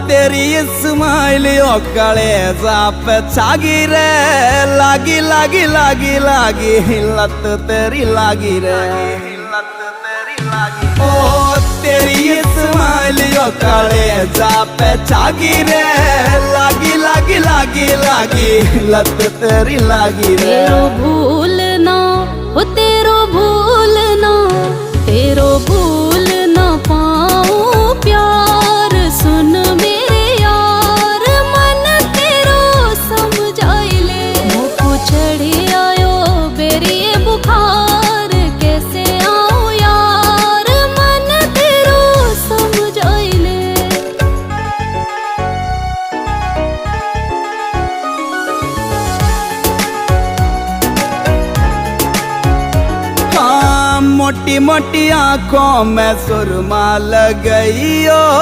तेरी स्माइल कलेजा पे छागी रे, लागी लागी लागी लागी लत तेरी लागी रे, लत तेरी लागी। ओ तेरी स्माइल कलेजा पे छागी रे, लागी लागी लागी लागी लत तेरी लागी रे। तेरो भूलना हो तेरो भूलना, तेरो भूल ना पाऊं प्यार। सुन मेरे यार मन तेरो समझाई ले, मुझको चढ़ी आयो बेरी बुखार। कैसे आऊं यार मन तेरो समझाई ले। मोटी मोटी आंखों में सुरमा लग गई ओ।